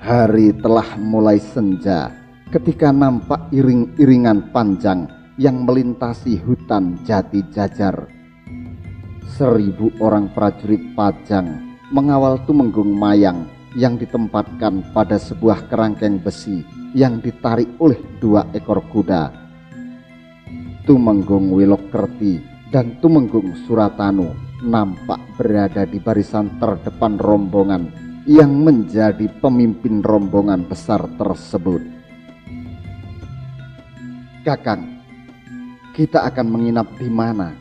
Hari telah mulai senja ketika nampak iring-iringan panjang yang melintasi hutan Jati Jajar. 1000 orang prajurit Pajang mengawal Tumenggung Mayang yang ditempatkan pada sebuah kerangkeng besi yang ditarik oleh 2 ekor kuda. Tumenggung Wilokerti dan Tumenggung Suratanu nampak berada di barisan terdepan rombongan yang menjadi pemimpin rombongan besar tersebut. "Kakang, kita akan menginap di mana?"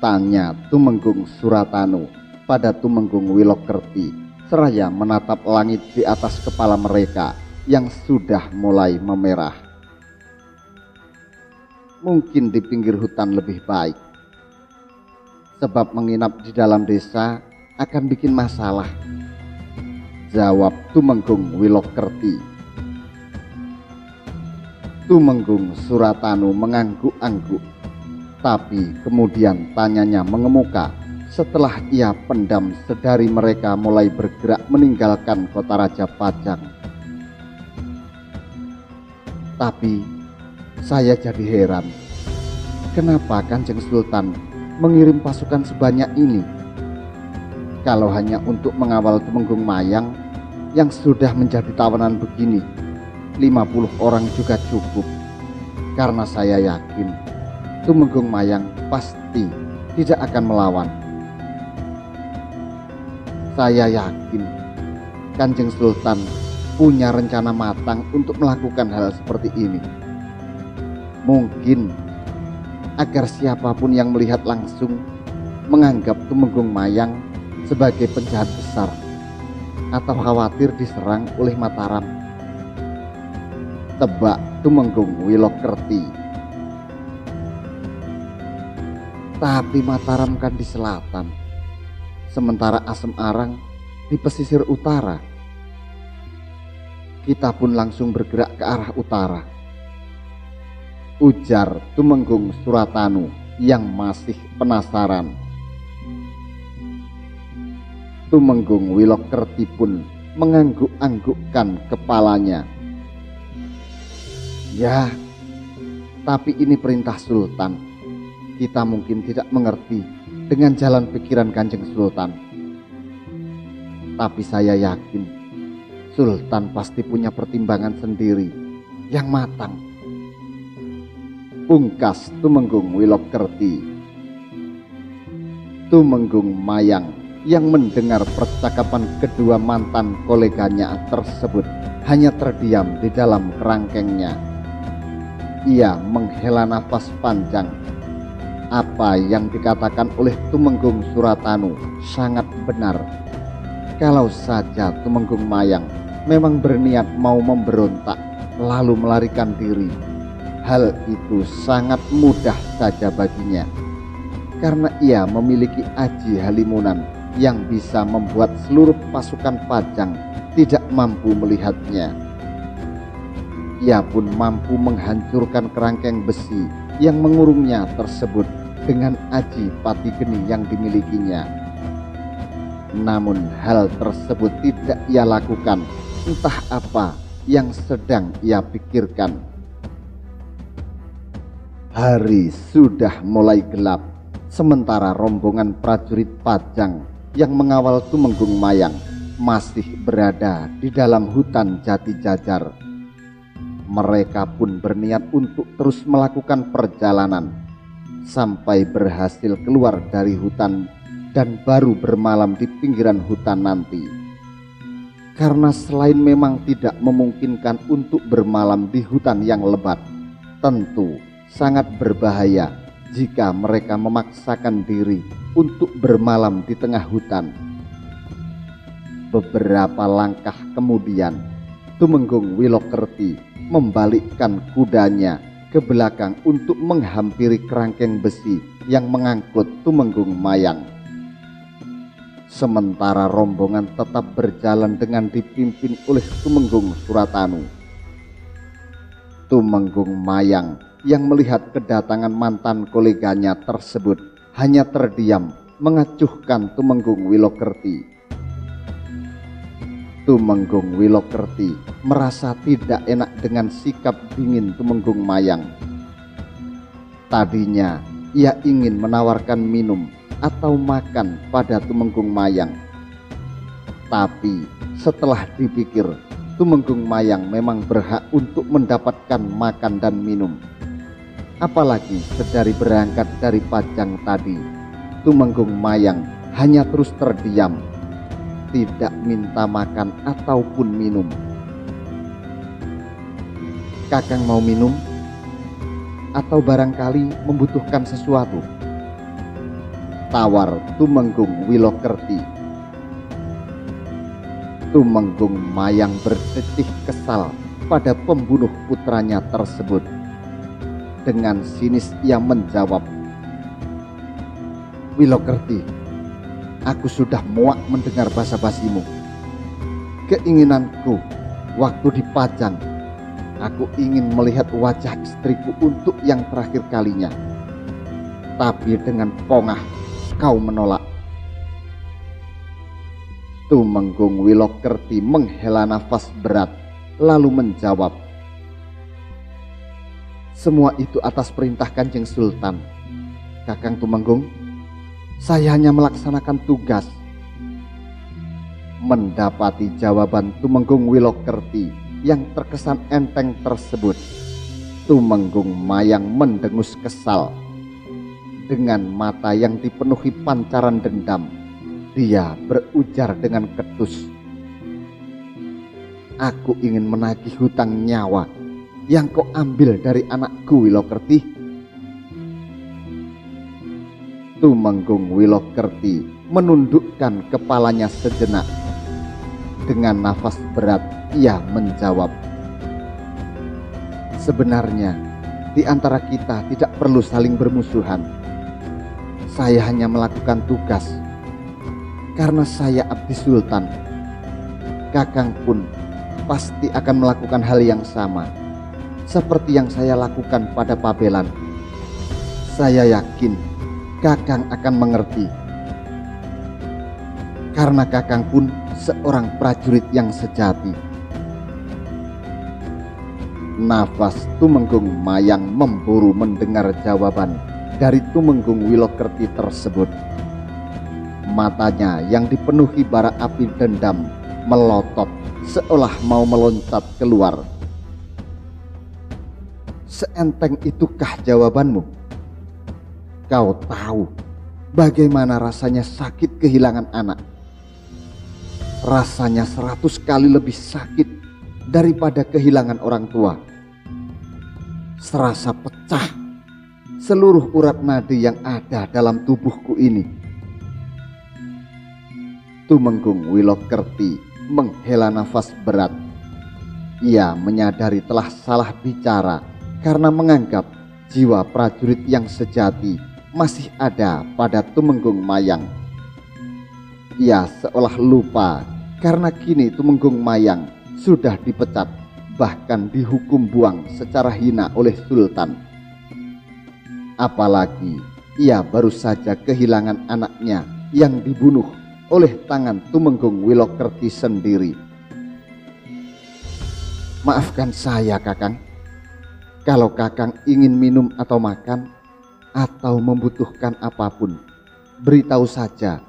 tanya Tumenggung Suratanu pada Tumenggung Wilokerti seraya menatap langit di atas kepala mereka yang sudah mulai memerah. "Mungkin di pinggir hutan lebih baik, sebab menginap di dalam desa akan bikin masalah," jawab Tumenggung Wilokerti. Tumenggung Suratanu mengangguk-angguk, tapi kemudian tanyanya mengemuka setelah ia pendam sedari mereka mulai bergerak meninggalkan kota Raja Pajang. "Tapi saya jadi heran, kenapa Kanjeng Sultan mengirim pasukan sebanyak ini? Kalau hanya untuk mengawal Tumenggung Mayang yang sudah menjadi tawanan begini, 50 orang juga cukup, karena saya yakin Tumenggung Mayang pasti tidak akan melawan. Saya yakin Kanjeng Sultan punya rencana matang untuk melakukan hal seperti ini. Mungkin agar siapapun yang melihat langsung menganggap Tumenggung Mayang sebagai penjahat besar atau khawatir diserang oleh Mataram," tebak Tumenggung Wilokerti. "Tapi Mataram kan di selatan, sementara Asem Arang di pesisir utara. Kita pun langsung bergerak ke arah utara," ujar Tumenggung Suratanu yang masih penasaran. Tumenggung Wilokerti pun mengangguk-anggukkan kepalanya. "Ya, tapi ini perintah Sultan. Kita mungkin tidak mengerti dengan jalan pikiran Kanjeng Sultan. Tapi saya yakin Sultan pasti punya pertimbangan sendiri yang matang," pungkas Tumenggung Wilokerti. Tumenggung Mayang yang mendengar percakapan kedua mantan koleganya tersebut hanya terdiam di dalam kerangkengnya. Ia menghela nafas panjang. Apa yang dikatakan oleh Tumenggung Suratanu sangat benar. Kalau saja Tumenggung Mayang memang berniat mau memberontak lalu melarikan diri, hal itu sangat mudah saja baginya, karena ia memiliki Aji Halimunan yang bisa membuat seluruh pasukan Pajang tidak mampu melihatnya. Ia pun mampu menghancurkan kerangkeng besi yang mengurungnya tersebut dengan Aji Patigeni yang dimilikinya. Namun hal tersebut tidak ia lakukan, entah apa yang sedang ia pikirkan. Hari sudah mulai gelap, sementara rombongan prajurit Pajang yang mengawal Tumenggung Mayang masih berada di dalam hutan Jati Jajar. Mereka pun berniat untuk terus melakukan perjalanan sampai berhasil keluar dari hutan dan baru bermalam di pinggiran hutan nanti. Karena selain memang tidak memungkinkan untuk bermalam di hutan yang lebat, tentu sangat berbahaya jika mereka memaksakan diri untuk bermalam di tengah hutan. Beberapa langkah kemudian, Tumenggung Wilokerti membalikkan kudanya ke belakang untuk menghampiri kerangkeng besi yang mengangkut Tumenggung Mayang. Sementara rombongan tetap berjalan dengan dipimpin oleh Tumenggung Suratanu. Tumenggung Mayang yang melihat kedatangan mantan koleganya tersebut hanya terdiam mengacuhkan Tumenggung Wilokerti. Tumenggung Wilokerti merasa tidak enak dengan sikap dingin Tumenggung Mayang. Tadinya ia ingin menawarkan minum atau makan pada Tumenggung Mayang. Tapi setelah dipikir, Tumenggung Mayang memang berhak untuk mendapatkan makan dan minum. Apalagi sedari berangkat dari Pajang tadi, Tumenggung Mayang hanya terus terdiam, tidak minta makan ataupun minum. Kakang mau minum? Atau barangkali membutuhkan sesuatu? Tawar Tumenggung Wilokerti. Tumenggung Mayang berdecih kesal pada pembunuh putranya tersebut. Dengan sinis ia menjawab, "Wilokerti, aku sudah muak mendengar basa-basimu. Keinginanku waktu di Pajang, aku ingin melihat wajah istriku untuk yang terakhir kalinya. Tapi dengan pongah kau menolak." Tumenggung Wilokerti menghela nafas berat lalu menjawab, "Semua itu atas perintah Kanjeng Sultan. Kakang Tumenggung, saya hanya melaksanakan tugas." Mendapati jawaban Tumenggung Wilokerti yang terkesan enteng tersebut, Tumenggung Mayang mendengus kesal. Dengan mata yang dipenuhi pancaran dendam, dia berujar dengan ketus, "Aku ingin menagih hutang nyawa yang kau ambil dari anakku, Wilokerti." Tumenggung Wilokerti menundukkan kepalanya sejenak. Dengan nafas berat ia menjawab, "Sebenarnya di antara kita tidak perlu saling bermusuhan. Saya hanya melakukan tugas karena saya abdi sultan. Kakang pun pasti akan melakukan hal yang sama seperti yang saya lakukan pada Pabelan. Saya yakin Kakang akan mengerti, karena Kakang pun seorang prajurit yang sejati." Nafas Tumenggung Mayang memburu mendengar jawaban dari Tumenggung Wilokerti tersebut. Matanya yang dipenuhi bara api dendam melotot seolah mau meloncat keluar. "Seenteng itukah jawabanmu? Kau tahu bagaimana rasanya sakit kehilangan anak? Rasanya 100 kali lebih sakit daripada kehilangan orang tua. Serasa pecah seluruh urat nadi yang ada dalam tubuhku ini." Tumenggung Wilokerti menghela nafas berat. Ia menyadari telah salah bicara karena menganggap jiwa prajurit yang sejati masih ada pada Tumenggung Mayang. Ia seolah lupa karena kini Tumenggung Mayang sudah dipecat, bahkan dihukum buang secara hina oleh Sultan. Apalagi ia baru saja kehilangan anaknya yang dibunuh oleh tangan Tumenggung Wilokerti sendiri. "Maafkan saya, Kakang. Kalau Kakang ingin minum atau makan atau membutuhkan apapun, beritahu saja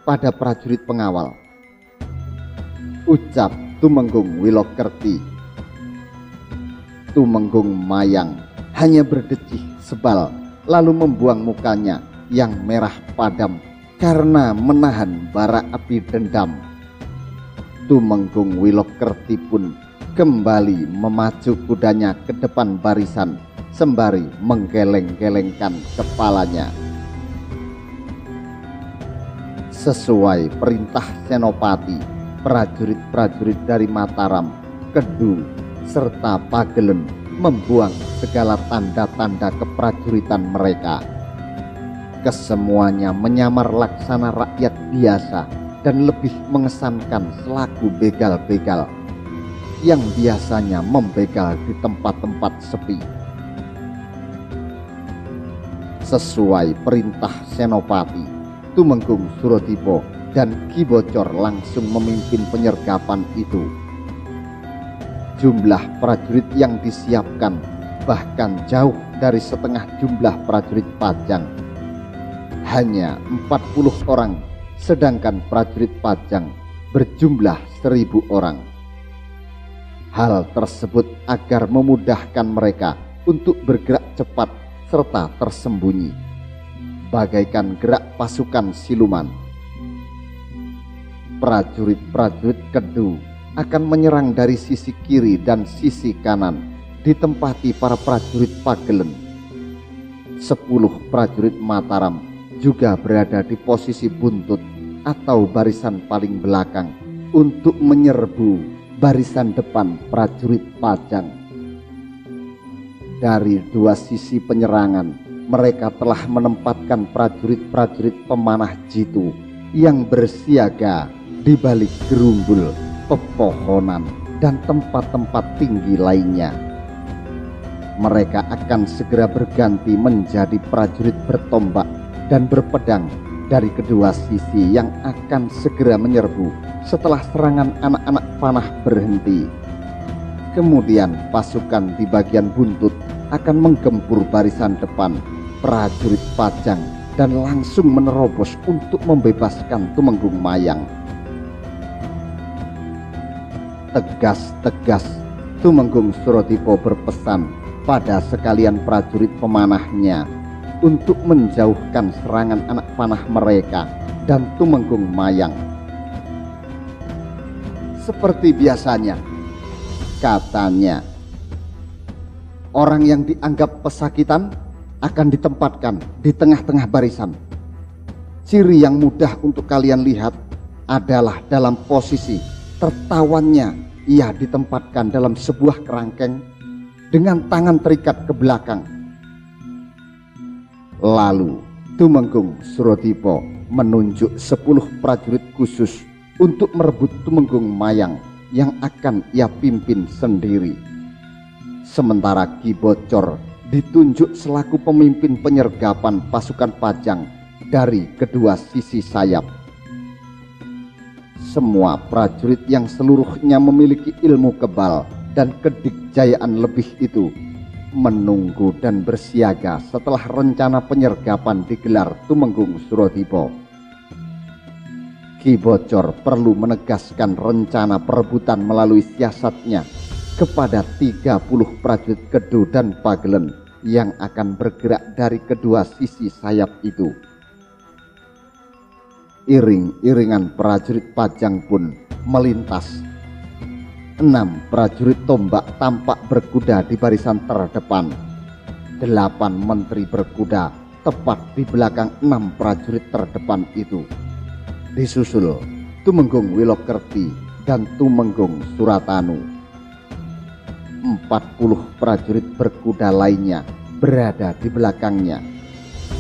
pada prajurit pengawal," ucap Tumenggung Wilokerti. Tumenggung Mayang hanya berdecih sebal lalu membuang mukanya yang merah padam karena menahan bara api dendam. Tumenggung Wilokerti pun kembali memacu kudanya ke depan barisan sembari menggeleng-gelengkan kepalanya. Sesuai perintah Senopati, prajurit-prajurit dari Mataram, Kedu, serta Pagelen membuang segala tanda-tanda keprajuritan mereka. Kesemuanya menyamar laksana rakyat biasa dan lebih mengesankan selaku begal-begal yang biasanya membegal di tempat-tempat sepi. Sesuai perintah Senopati, Tumenggung Surodipo dan Ki Bocor langsung memimpin penyergapan itu. Jumlah prajurit yang disiapkan bahkan jauh dari setengah jumlah prajurit Pajang. Hanya 40 orang, sedangkan prajurit Pajang berjumlah 1000 orang. Hal tersebut agar memudahkan mereka untuk bergerak cepat serta tersembunyi, bagaikan gerak pasukan siluman. Prajurit-prajurit Kedu akan menyerang dari sisi kiri dan sisi kanan, ditempati para prajurit Pagelen. 10 prajurit Mataram juga berada di posisi buntut atau barisan paling belakang untuk menyerbu barisan depan prajurit Pajang. Dari dua sisi penyerangan, mereka telah menempatkan prajurit-prajurit pemanah jitu yang bersiaga di balik gerumbul, pepohonan, dan tempat-tempat tinggi lainnya. Mereka akan segera berganti menjadi prajurit bertombak dan berpedang dari kedua sisi yang akan segera menyerbu setelah serangan anak-anak panah berhenti. Kemudian pasukan di bagian buntut akan menggempur barisan depan prajurit Pajang dan langsung menerobos untuk membebaskan Tumenggung Mayang. Tegas-tegas Tumenggung Suratipo berpesan pada sekalian prajurit pemanahnya untuk menjauhkan serangan anak panah mereka dan Tumenggung Mayang. Seperti biasanya, katanya, orang yang dianggap pesakitan akan ditempatkan di tengah-tengah barisan. Ciri yang mudah untuk kalian lihat adalah dalam posisi tertawannya ia ditempatkan dalam sebuah kerangkeng dengan tangan terikat ke belakang. Lalu Tumenggung Suratipo menunjuk 10 prajurit khusus untuk merebut Tumenggung Mayang yang akan ia pimpin sendiri. Sementara Ki Bocor ditunjuk selaku pemimpin penyergapan pasukan Pajang dari kedua sisi sayap. Semua prajurit yang seluruhnya memiliki ilmu kebal dan kedikjayaan lebih itu menunggu dan bersiaga setelah rencana penyergapan digelar Tumenggung Suratipo. Ki Bocor perlu menegaskan rencana perebutan melalui siasatnya kepada 30 prajurit Kedu dan Pagelen yang akan bergerak dari kedua sisi sayap itu. Iring-iringan prajurit Pajang pun melintas. 6 prajurit tombak tampak berkuda di barisan terdepan. 8 menteri berkuda tepat di belakang 6 prajurit terdepan itu. Disusul Tumenggung Wilokerti dan Tumenggung Suratanu. 40 prajurit berkuda lainnya berada di belakangnya,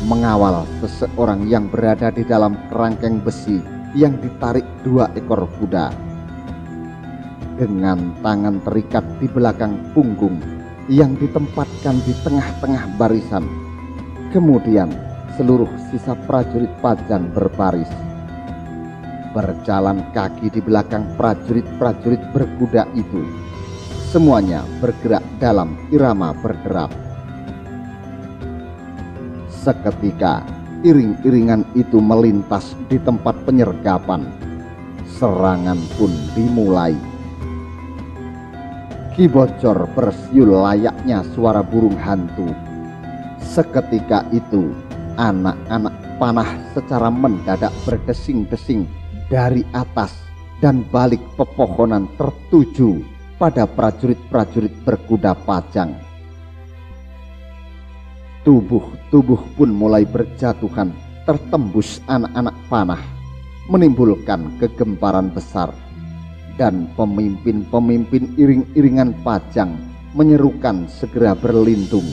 mengawal seseorang yang berada di dalam kerangkeng besi yang ditarik 2 ekor kuda. Dengan tangan terikat di belakang punggung yang ditempatkan di tengah-tengah barisan, kemudian seluruh sisa prajurit Pajang berbaris, berjalan kaki di belakang prajurit-prajurit berkuda itu. Semuanya bergerak dalam irama berderap. Seketika iring-iringan itu melintas di tempat penyergapan. Serangan pun dimulai. Ki Bocor bersiul layaknya suara burung hantu. Seketika itu anak-anak panah secara mendadak berdesing-desing dari atas dan balik pepohonan tertuju pada prajurit-prajurit berkuda Pajang. Tubuh-tubuh pun mulai berjatuhan tertembus anak-anak panah, menimbulkan kegemparan besar, dan pemimpin-pemimpin iring-iringan Pajang menyerukan segera berlindung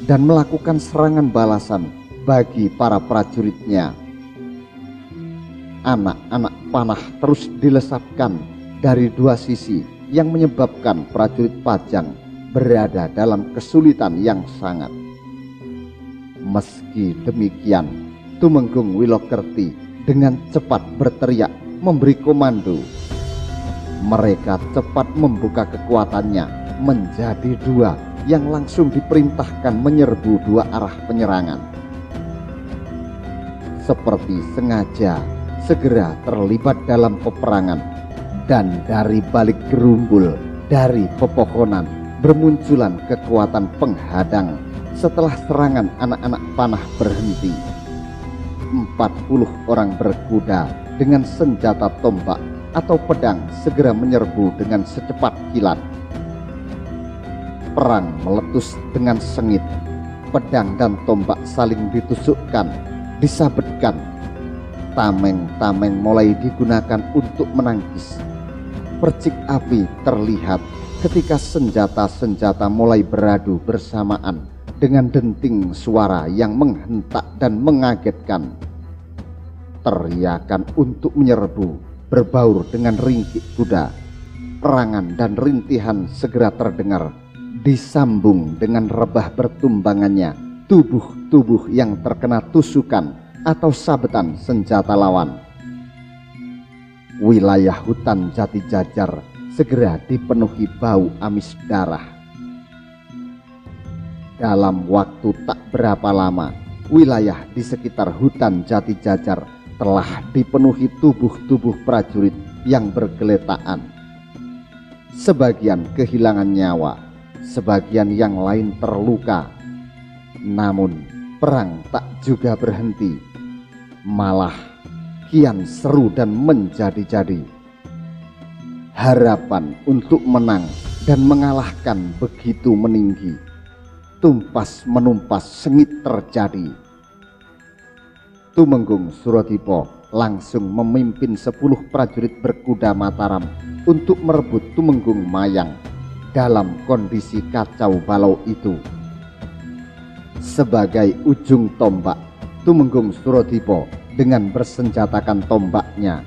dan melakukan serangan balasan bagi para prajuritnya. Anak-anak panah terus dilesapkan dari dua sisi yang menyebabkan prajurit Pajang berada dalam kesulitan yang sangat. Meski demikian, Tumenggung Wilokerti dengan cepat berteriak memberi komando. Mereka cepat membuka kekuatannya menjadi dua yang langsung diperintahkan menyerbu dua arah penyerangan. Seperti sengaja segera terlibat dalam peperangan, dan dari balik gerumbul, dari pepohonan bermunculan kekuatan penghadang. Setelah serangan anak-anak panah berhenti, 40 orang berkuda dengan senjata tombak atau pedang segera menyerbu dengan secepat kilat. Perang meletus dengan sengit. Pedang dan tombak saling ditusukkan, disabetkan. Tameng-tameng mulai digunakan untuk menangkis. Percik api terlihat ketika senjata-senjata mulai beradu bersamaan dengan denting suara yang menghentak dan mengagetkan. Teriakan untuk menyerbu berbaur dengan ringkik kuda. Perangan dan rintihan segera terdengar, disambung dengan rebah bertumbangannya tubuh-tubuh yang terkena tusukan atau sabetan senjata lawan. Wilayah hutan Jati Jajar segera dipenuhi bau amis darah. Dalam waktu tak berapa lama, wilayah di sekitar hutan Jati Jajar telah dipenuhi tubuh-tubuh prajurit yang bergeletaan. Sebagian kehilangan nyawa, sebagian yang lain terluka. Namun perang tak juga berhenti, malah kian seru dan menjadi-jadi. Harapan untuk menang dan mengalahkan begitu meninggi. Tumpas menumpas sengit terjadi. Tumenggung Suradipo langsung memimpin 10 prajurit berkuda Mataram untuk merebut Tumenggung Mayang. Dalam kondisi kacau balau itu, sebagai ujung tombak, Tumenggung Suradipo dengan bersenjatakan tombaknya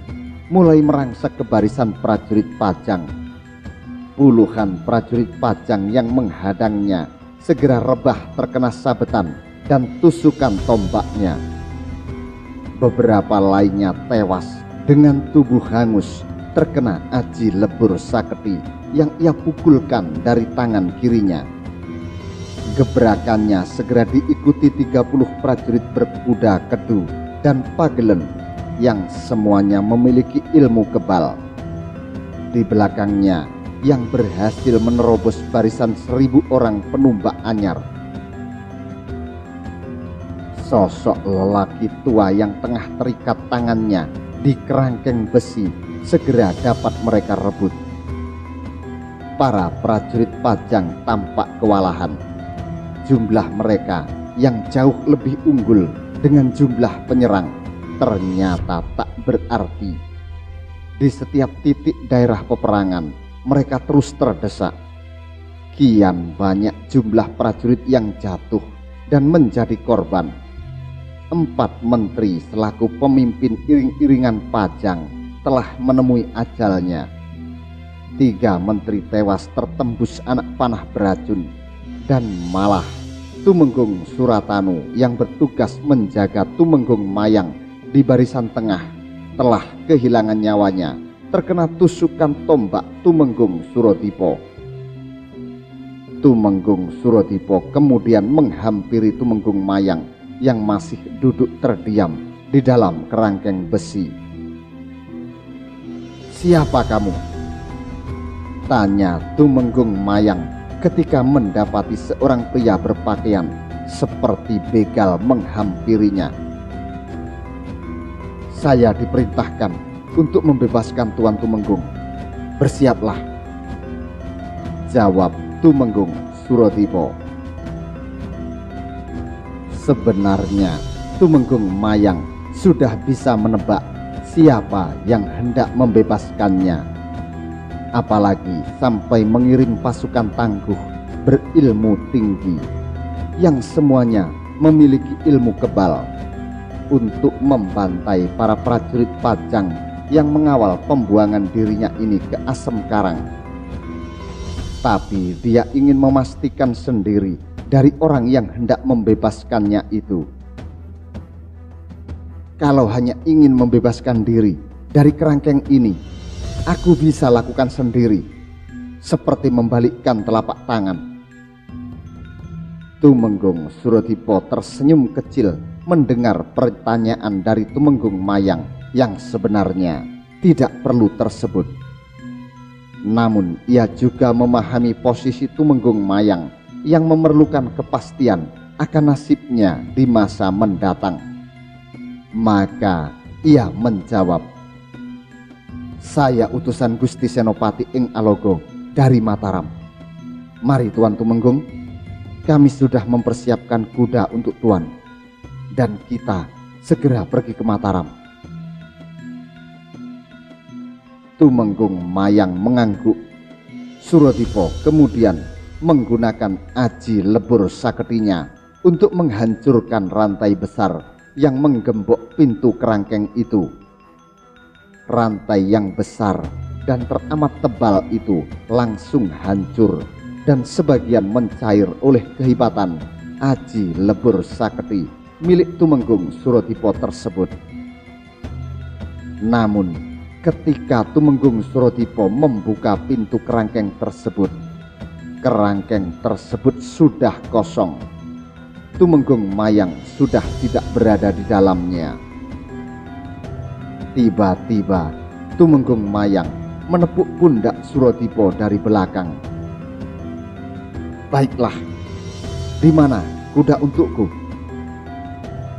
mulai merangsek ke barisan prajurit Pajang. Puluhan prajurit Pajang yang menghadangnya segera rebah terkena sabetan dan tusukan tombaknya. Beberapa lainnya tewas dengan tubuh hangus terkena aji lebur saketi yang ia pukulkan dari tangan kirinya. Gebrakannya segera diikuti 30 prajurit berkuda Kedu dan Pagelen yang semuanya memiliki ilmu kebal. Di belakangnya yang berhasil menerobos barisan 1000 orang penumbak anyar. Sosok lelaki tua yang tengah terikat tangannya di kerangkeng besi segera dapat mereka rebut. Para prajurit Pajang tampak kewalahan. Jumlah mereka yang jauh lebih unggul dengan jumlah penyerang ternyata tak berarti. Di setiap titik daerah peperangan mereka terus terdesak. Kian banyak jumlah prajurit yang jatuh dan menjadi korban. 4 menteri selaku pemimpin iring-iringan Pajang telah menemui ajalnya. 3 menteri tewas tertembus anak panah beracun, dan malah Tumenggung Suratanu yang bertugas menjaga Tumenggung Mayang di barisan tengah telah kehilangan nyawanya terkena tusukan tombak Tumenggung Suradipo. Tumenggung Suradipo kemudian menghampiri Tumenggung Mayang yang masih duduk terdiam di dalam kerangkeng besi. "Siapa kamu?" tanya Tumenggung Mayang ketika mendapati seorang pria berpakaian seperti begal menghampirinya. "Saya diperintahkan untuk membebaskan Tuan Tumenggung. Bersiaplah," jawab Tumenggung Suradipo. Sebenarnya Tumenggung Mayang sudah bisa menebak siapa yang hendak membebaskannya, apalagi sampai mengirim pasukan tangguh berilmu tinggi yang semuanya memiliki ilmu kebal untuk membantai para prajurit Pajang yang mengawal pembuangan dirinya ini ke Asem Karang. Tapi dia ingin memastikan sendiri dari orang yang hendak membebaskannya itu. Kalau hanya ingin membebaskan diri dari kerangkeng ini, aku bisa lakukan sendiri, seperti membalikkan telapak tangan. Tumenggung Surodipo tersenyum kecil mendengar pertanyaan dari Tumenggung Mayang yang sebenarnya tidak perlu tersebut. Namun ia juga memahami posisi Tumenggung Mayang yang memerlukan kepastian akan nasibnya di masa mendatang. Maka ia menjawab, "Saya utusan Gusti Senopati ing Alogo dari Mataram. Mari Tuan Tumenggung, kami sudah mempersiapkan kuda untuk Tuan, dan kita segera pergi ke Mataram." Tumenggung Mayang mengangguk. Surodipo kemudian menggunakan aji lebur saketinya untuk menghancurkan rantai besar yang menggembok pintu kerangkeng itu. Rantai yang besar dan teramat tebal itu langsung hancur dan sebagian mencair oleh kehebatan aji lebur saketi milik Tumenggung Surodipo tersebut. Namun ketika Tumenggung Surodipo membuka pintu kerangkeng tersebut sudah kosong. Tumenggung Mayang sudah tidak berada di dalamnya. Tiba-tiba Tumenggung Mayang menepuk pundak Surodipo dari belakang. "Baiklah, di mana kuda untukku?"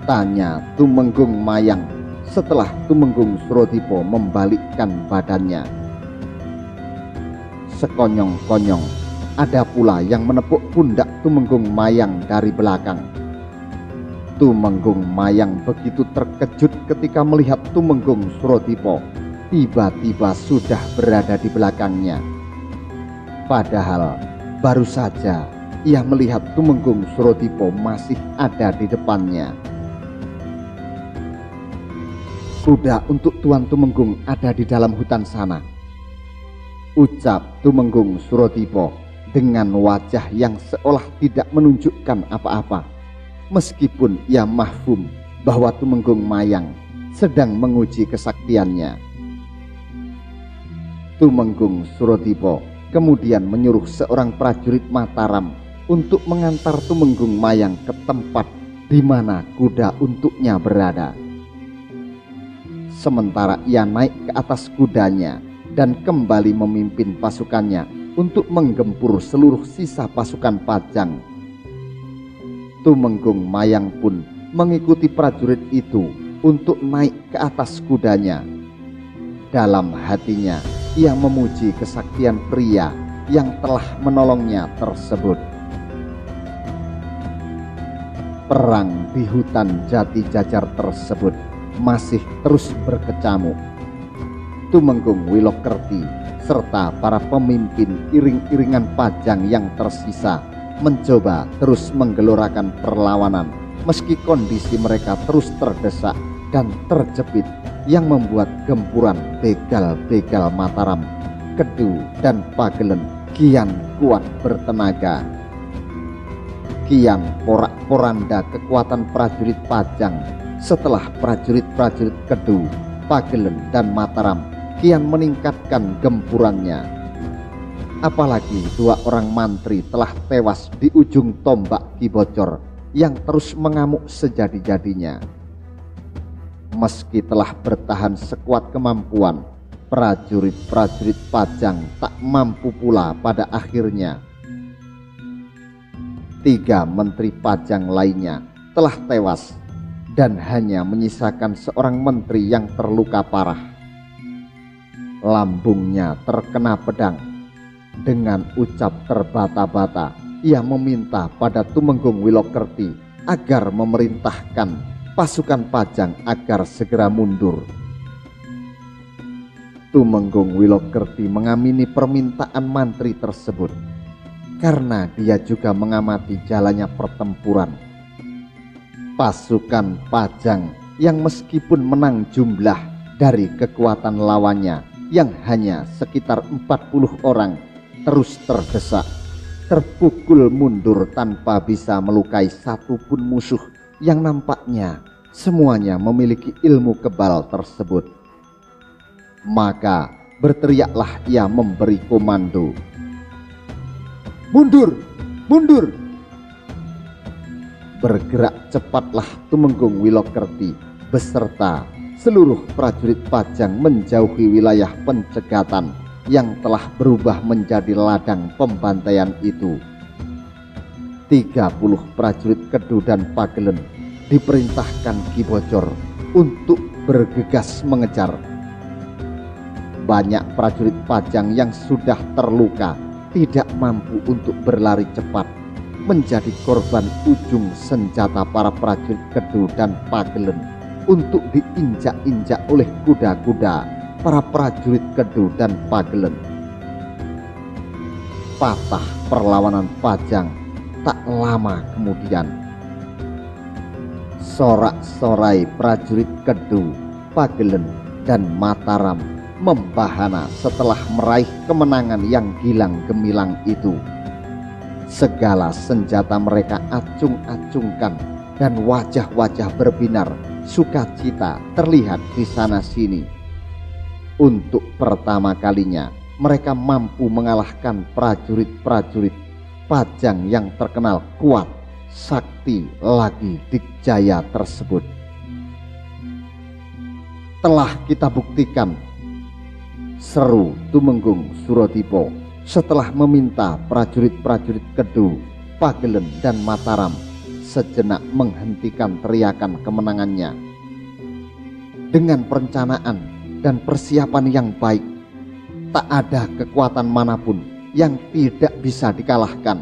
tanya Tumenggung Mayang setelah Tumenggung Surodipo membalikkan badannya. Sekonyong-konyong ada pula yang menepuk pundak Tumenggung Mayang dari belakang. Tumenggung Mayang begitu terkejut ketika melihat Tumenggung Surodipo tiba-tiba sudah berada di belakangnya. Padahal baru saja ia melihat Tumenggung Surodipo masih ada di depannya. "Kuda untuk Tuan Tumenggung ada di dalam hutan sana," ucap Tumenggung Surodipo dengan wajah yang seolah tidak menunjukkan apa-apa, meskipun ia mahfum bahwa Tumenggung Mayang sedang menguji kesaktiannya. Tumenggung Surodipo kemudian menyuruh seorang prajurit Mataram untuk mengantar Tumenggung Mayang ke tempat di mana kuda untuknya berada. Sementara ia naik ke atas kudanya dan kembali memimpin pasukannya untuk menggempur seluruh sisa pasukan Pajang. Tumenggung Mayang pun mengikuti prajurit itu untuk naik ke atas kudanya. Dalam hatinya ia memuji kesaktian pria yang telah menolongnya tersebut. Perang di hutan Jati Jajar tersebut masih terus berkecamuk. Tumenggung Wilokerti serta para pemimpin iring-iringan Pajang yang tersisa mencoba terus menggelorakan perlawanan meski kondisi mereka terus terdesak dan terjepit yang membuat gempuran begal-begal Mataram, Kedu dan Pagelen kian kuat bertenaga. Kian porak-poranda kekuatan prajurit Pajang setelah prajurit-prajurit Kedu, Pagelen dan Mataram kian meningkatkan gempurannya. Apalagi 2 orang mantri telah tewas di ujung tombak Ki Bocor yang terus mengamuk sejadi-jadinya. Meski telah bertahan sekuat kemampuan, prajurit-prajurit Pajang tak mampu pula pada akhirnya. 3 menteri Pajang lainnya telah tewas dan hanya menyisakan seorang menteri yang terluka parah. Lambungnya terkena pedang. Dengan ucap terbata-bata ia meminta pada Tumenggung Wilokerti agar memerintahkan pasukan Pajang agar segera mundur. Tumenggung Wilokerti mengamini permintaan mantri tersebut karena dia juga mengamati jalannya pertempuran. Pasukan Pajang yang meskipun menang jumlah dari kekuatan lawannya yang hanya sekitar 40 orang terus terdesak, terpukul mundur tanpa bisa melukai satupun musuh yang nampaknya semuanya memiliki ilmu kebal tersebut. Maka berteriaklah ia memberi komando, "Mundur! Mundur!" Bergerak cepatlah Tumenggung Wilokerti beserta seluruh prajurit Pajang menjauhi wilayah pencegatan yang telah berubah menjadi ladang pembantaian itu. 30 prajurit Kedu dan Pagelen diperintahkan Ki Bocor untuk bergegas mengejar. Banyak prajurit Pajang yang sudah terluka tidak mampu untuk berlari cepat, menjadi korban ujung senjata para prajurit Kedu dan Pagelen untuk diinjak-injak oleh kuda-kuda para prajurit Kedu dan Pagelen. Patah perlawanan Pajang tak lama kemudian. Sorak-sorai prajurit Kedu, Pagelen, dan Mataram membahana setelah meraih kemenangan yang gilang gemilang itu. Segala senjata mereka acung-acungkan dan wajah-wajah berbinar sukacita terlihat di sana sini. Untuk pertama kalinya mereka mampu mengalahkan prajurit-prajurit Pajang yang terkenal kuat, sakti lagi dikjaya tersebut. Telah kita buktikan, seru Tumenggung Surodipo setelah meminta prajurit-prajurit Kedu, Pagelen, dan Mataram sejenak menghentikan teriakan kemenangannya. Dengan perencanaan dan persiapan yang baik, tak ada kekuatan manapun yang tidak bisa dikalahkan.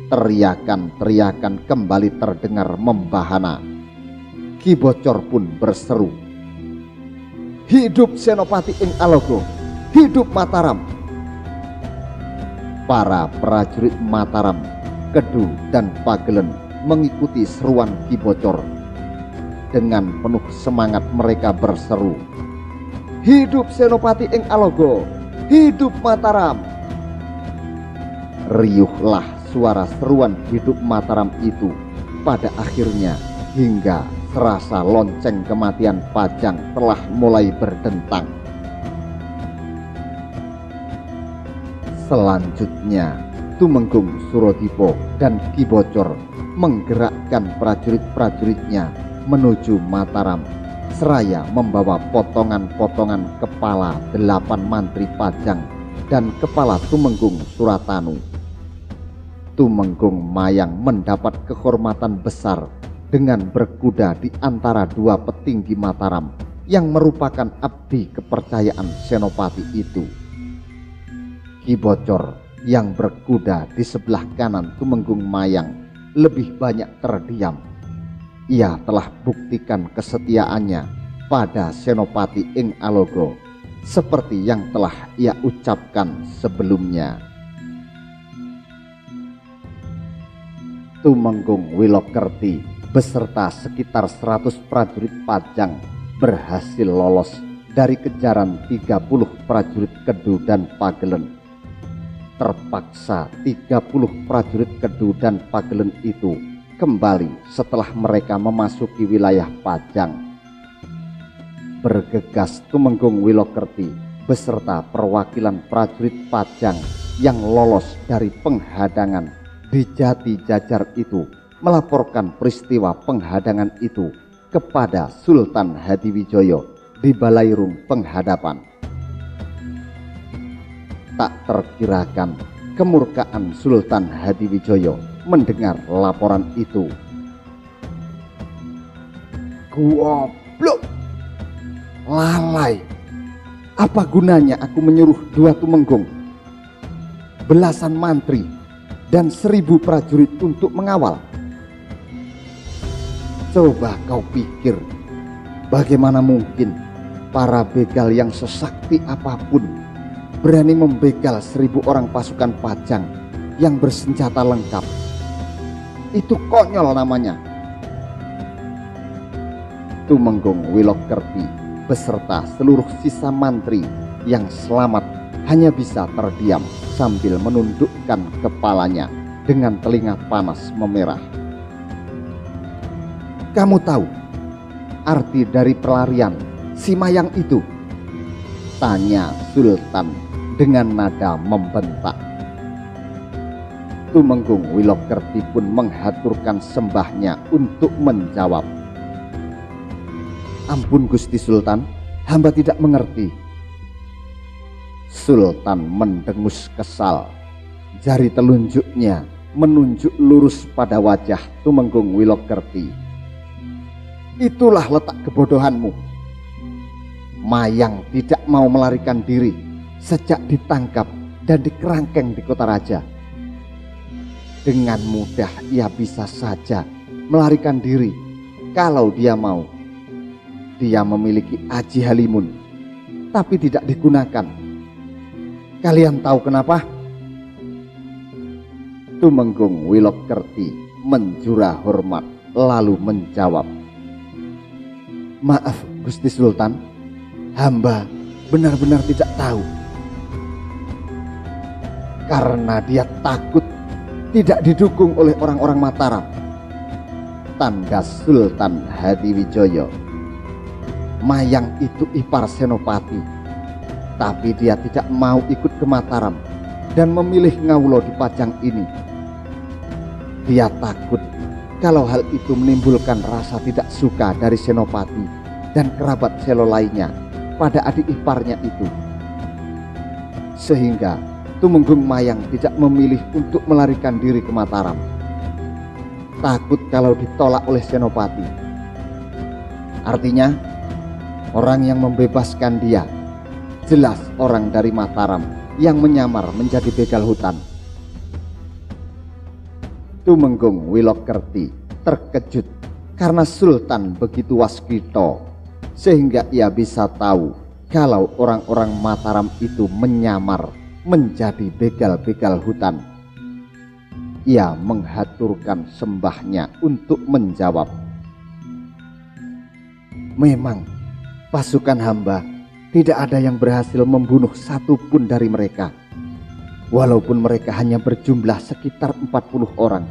Teriakan-teriakan kembali terdengar membahana. Ki Bocor pun berseru, "Hidup Senopati Ing Alogo! Hidup Mataram!" Para prajurit Mataram, Kedu, dan Pagelen mengikuti seruan Ki Bocor. Dengan penuh semangat mereka berseru, "Hidup Senopati Ing Alogo! Hidup Mataram!" Riuhlah suara seruan hidup Mataram itu pada akhirnya hingga serasa lonceng kematian Pajang telah mulai berdentang. Selanjutnya Tumenggung Surodipo dan Ki Bocor menggerakkan prajurit-prajuritnya menuju Mataram, seraya membawa potongan-potongan kepala 8 mantri Pajang dan kepala Tumenggung Suratanu. Tumenggung Mayang mendapat kehormatan besar dengan berkuda di antara 2 petinggi Mataram yang merupakan abdi kepercayaan Senopati itu. Ki Bocor yang berkuda di sebelah kanan Tumenggung Mayang lebih banyak terdiam. Ia telah buktikan kesetiaannya pada Senopati Ing Alogo seperti yang telah ia ucapkan sebelumnya. Tumenggung Wilokerti beserta sekitar 100 prajurit Pajang berhasil lolos dari kejaran 30 prajurit Kedu dan Pagelen. Terpaksa 30 prajurit Kedu dan Pagelen itu kembali setelah mereka memasuki wilayah Pajang. Bergegas Tumenggung Wilokerti beserta perwakilan prajurit Pajang yang lolos dari penghadangan di Jati Jajar itu melaporkan peristiwa penghadangan itu kepada Sultan Hadiwijoyo di Balairung Penghadapan. Tak terkirakan kemurkaan Sultan Hadiwijoyo mendengar laporan itu. "Goblok! Lalai! Apa gunanya aku menyuruh 2 tumenggung, belasan mantri, dan 1000 prajurit untuk mengawal? Coba kau pikir, bagaimana mungkin para begal yang sesakti apapun berani membegal 1000 orang pasukan Pajang yang bersenjata lengkap? Itu konyol namanya." Tumenggung Wilokerti beserta seluruh sisa mantri yang selamat hanya bisa terdiam sambil menundukkan kepalanya dengan telinga panas memerah. Kamu tahu arti dari pelarian si mayang itu? Tanya Sultan dengan nada membentak. Tumenggung Wilokerti pun menghaturkan sembahnya untuk menjawab. Ampun Gusti Sultan, hamba tidak mengerti. Sultan mendengus kesal. Jari telunjuknya menunjuk lurus pada wajah Tumenggung Wilokerti. Itulah letak kebodohanmu. Mayang tidak mau melarikan diri sejak ditangkap dan dikerangkeng di Kota Raja. Dengan mudah ia bisa saja melarikan diri kalau dia mau. Dia memiliki Aji Halimun, tapi tidak digunakan. Kalian tahu kenapa? Tumenggung Wilokerti menjura hormat lalu menjawab. Maaf Gusti Sultan, hamba benar-benar tidak tahu. Karena dia takut tidak didukung oleh orang-orang Mataram, tanda Sultan Hadiwijoyo. Mayang itu ipar Senopati, tapi dia tidak mau ikut ke Mataram dan memilih ngawulo di Pajang ini. Dia takut kalau hal itu menimbulkan rasa tidak suka dari Senopati dan kerabat Selo lainnya pada adik iparnya itu. Sehingga Tumenggung Mayang tidak memilih untuk melarikan diri ke Mataram. Takut kalau ditolak oleh Senopati. Artinya, orang yang membebaskan dia jelas orang dari Mataram yang menyamar menjadi begal hutan. Tumenggung Wilokerti terkejut karena Sultan begitu waskito, sehingga ia bisa tahu kalau orang-orang Mataram itu menyamar menjadi begal-begal hutan. Ia menghaturkan sembahnya untuk menjawab. Memang pasukan hamba tidak ada yang berhasil membunuh satupun dari mereka, walaupun mereka hanya berjumlah sekitar 40 orang.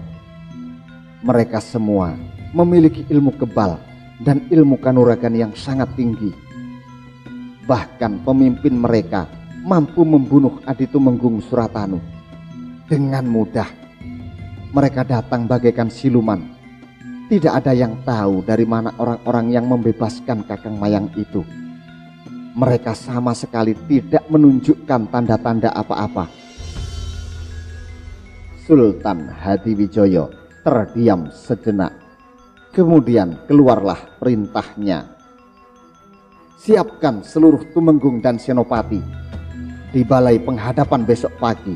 Mereka semua memiliki ilmu kebal dan ilmu kanuragan yang sangat tinggi. Bahkan pemimpin mereka mampu membunuh Adi Tumenggung Suratanu dengan mudah. Mereka datang bagaikan siluman. Tidak ada yang tahu dari mana orang-orang yang membebaskan Kakang Mayang itu. Mereka sama sekali tidak menunjukkan tanda-tanda apa-apa. Sultan Hadiwijoyo terdiam sejenak. Kemudian keluarlah perintahnya. Siapkan seluruh Tumenggung dan Senopati di balai penghadapan besok pagi.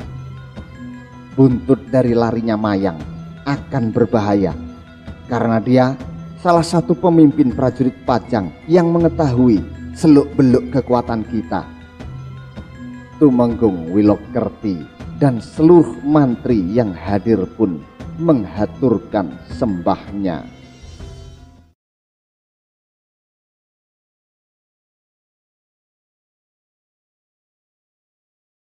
Buntut dari larinya Mayang akan berbahaya, karena dia salah satu pemimpin prajurit Pajang yang mengetahui seluk-beluk kekuatan kita. Tumenggung Wilokerti dan seluruh mantri yang hadir pun menghaturkan sembahnya.